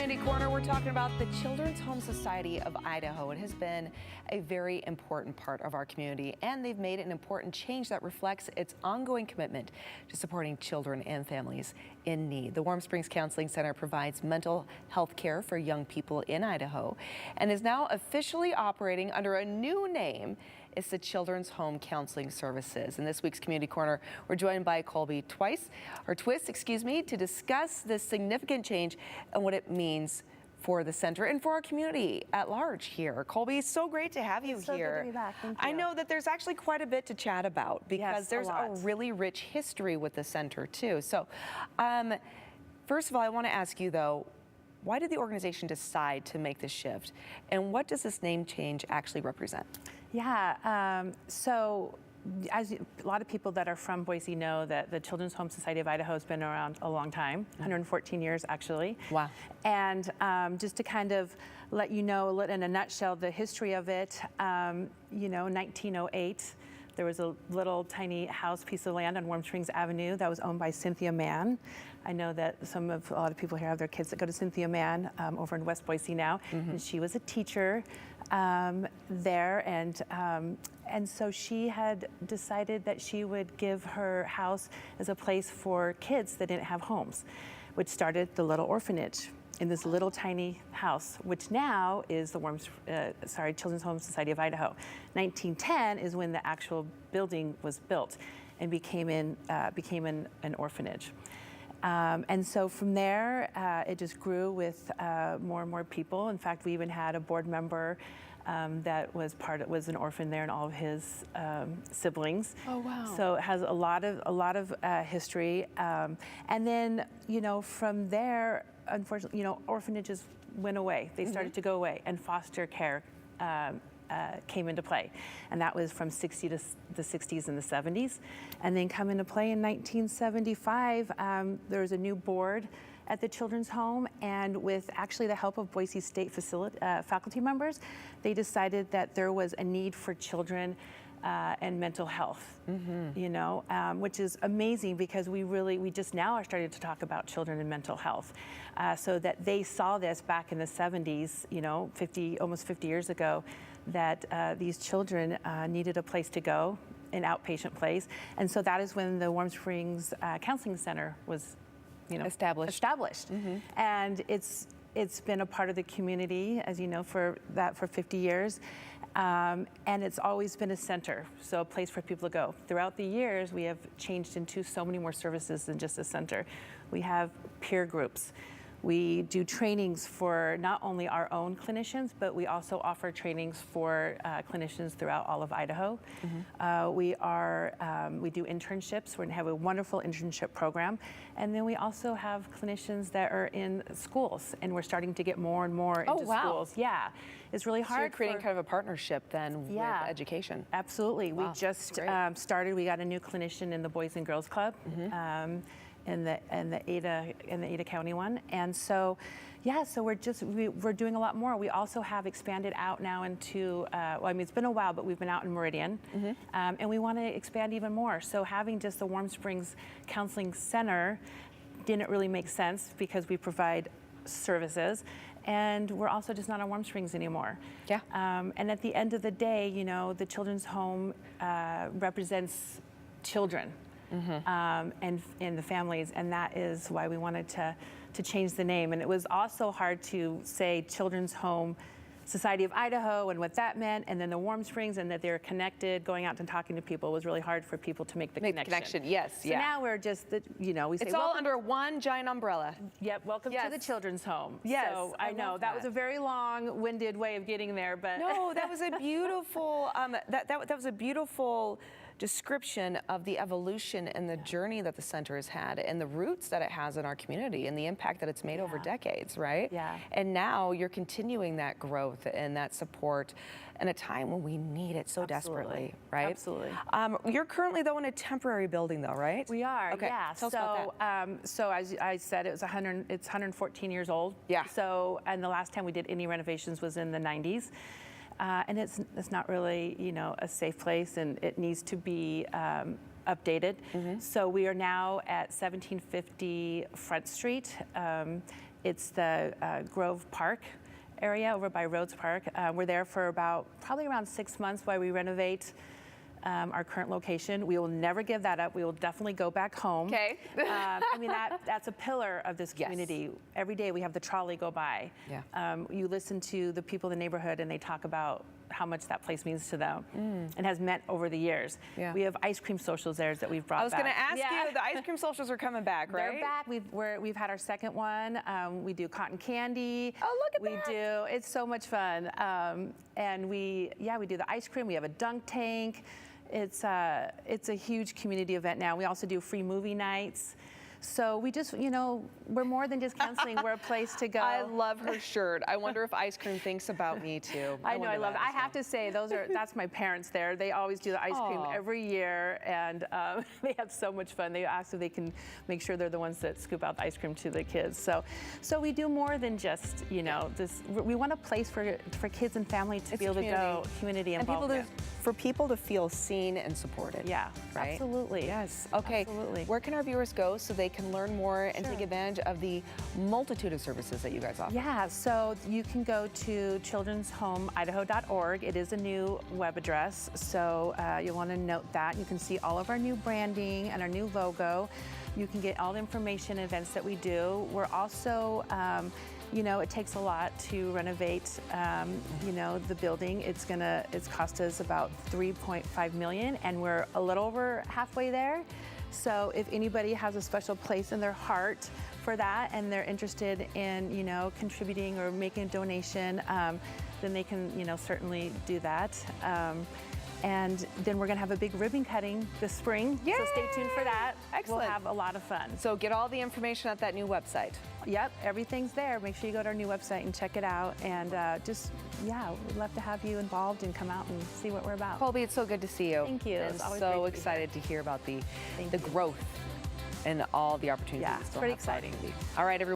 Community Corner, we're talking about the Children's Home Society of Idaho. It has been a very important part of our community, and they've made an important change that reflects its ongoing commitment to supporting children and families in need. The Warm Springs Counseling Center provides mental health care for young people in Idaho and is now officially operating under a new name. It's the Children's Home Counseling Services. In this week's Community Corner, we're joined by Colby Twist, to discuss this significant change and what it means for the center and for our community at large here. Colby, it's so great to have you it's so here. Good to be back. Thank you. I know that there's actually quite a bit to chat about because there's a really rich history with the center too. So, first of all, I want to ask you though, why did the organization decide to make this shift, and what does this name change actually represent? Yeah, so as a lot of people that are from Boise know that the Children's Home Society of Idaho has been around a long time, 114 years actually. Wow. And just to kind of let you know in a nutshell the history of it, 1908, there was a little tiny house piece of land on Warm Springs Avenue that was owned by Cynthia Mann. I know that a lot of people here have their kids that go to Cynthia Mann over in West Boise now, and she was a teacher there, and so she had decided that she would give her house as a place for kids that didn't have homes, which started the little orphanage in this little tiny house, which now is the Children's Home Society of Idaho. 1910 is when the actual building was built and became an orphanage. And so from there, it just grew with more and more people. In fact, we even had a board member that was an orphan there, and all of his siblings. Oh wow! So it has a lot of history. And then from there, unfortunately, orphanages went away. They started to go away, and foster care came into play, and that was from the 60s and the 70s. And then come into play in 1975, there was a new board at the children's home, and with actually the help of Boise State faculty members, they decided that there was a need for children and mental health, which is amazing because we just now are starting to talk about children and mental health. So that they saw this back in the 70s, almost 50 years ago, that these children needed a place to go, an outpatient place. And so that is when the Warm Springs Counseling Center was established. And it's been a part of the community, as you know, for 50 years. And it's always been a center, so a place for people to go. Throughout the years, we have changed into so many more services than just a center. We have peer groups. We do trainings for not only our own clinicians, but we also offer trainings for clinicians throughout all of Idaho. We do internships. We have a wonderful internship program. And then we also have clinicians that are in schools, and we're starting to get more and more into schools. Yeah, it's really hard. So you're creating kind of a partnership then with education. Absolutely. Wow. We just started. We got a new clinician in the Boys and Girls Club. In the Ada County one, and so so we're doing a lot more. We also have expanded out now into it's been a while, but we've been out in Meridian, and we want to expand even more. So having just the Warm Springs Counseling Center didn't really make sense because we provide services, and we're also just not on Warm Springs anymore. Yeah. And at the end of the day, the children's home represents children. And the families, and that is why we wanted to change the name. And it was also hard to say Children's Home Society of Idaho and what that meant, and then the Warm Springs, and that they're connected. Going out and talking to people was really hard for people to make the connection. Yes, so now we're just, we say it's all under one giant umbrella. Yep, welcome to the children's home. Yes, so I know that was a very long-winded way of getting there, but no, that was a beautiful. That was a beautiful description of the evolution and the journey that the center has had and the roots that it has in our community and the impact that it's made over decades, right? Yeah. And now you're continuing that growth and that support in a time when we need it so desperately, right? Absolutely. You're currently though in a temporary building though, right? We are, okay. Yeah. Tell us about that. So as I said, it's 114 years old. Yeah. So, and the last time we did any renovations was in the 90s. And it's not really, a safe place, and it needs to be updated. So we are now at 1750 Front Street. It's the Grove Park area over by Rhodes Park. We're there for probably around 6 months while we renovate our current location. We will never give that up. We will definitely go back home. Okay. I mean, that's a pillar of this community. Yes. Every day we have the trolley go by. Yeah. You listen to the people in the neighborhood and they talk about how much that place means to them and has meant over the years. Yeah. We have ice cream socials there that we've brought back. I was going to ask you, the ice cream socials are coming back, right? They're back. We've had our second one. We do cotton candy. Oh, look at that. It's so much fun. And we do the ice cream. We have a dunk tank. It's a huge community event now. We also do free movie nights. So we just, we're more than just counseling. We're a place to go. I love her shirt. I wonder if ice cream thinks about me too. I know, I love it. I have to say, that's my parents there. They always do the ice cream every year, and they have so much fun. They ask if they can make sure they're the ones that scoop out the ice cream to the kids. So we do more than just, this. We want a place for kids and family to be able to go, community involvement. For people to feel seen and supported. Yeah, right? Absolutely. Yes. Okay. Absolutely. Where can our viewers go so they can learn more and take advantage of the multitude of services that you guys offer? Yeah, so you can go to children'shomeidaho.org. It is a new web address, so you'll want to note that. You can see all of our new branding and our new logo. You can get all the information and events that we do. We're also it takes a lot to renovate, the building. It's cost us about $3.5 million, and we're a little over halfway there. So if anybody has a special place in their heart for that, and they're interested in, contributing or making a donation, then they can, certainly do that. And then we're going to have a big ribbon cutting this spring. Yay! So stay tuned for that. Excellent. We'll have a lot of fun. So get all the information at that new website. Yep, everything's there. Make sure you go to our new website and check it out. And we'd love to have you involved and come out and see what we're about. Colby, it's so good to see you. Thank you. I'm so excited to hear about the growth and all the opportunities. Yeah, it's pretty exciting. All right, everyone.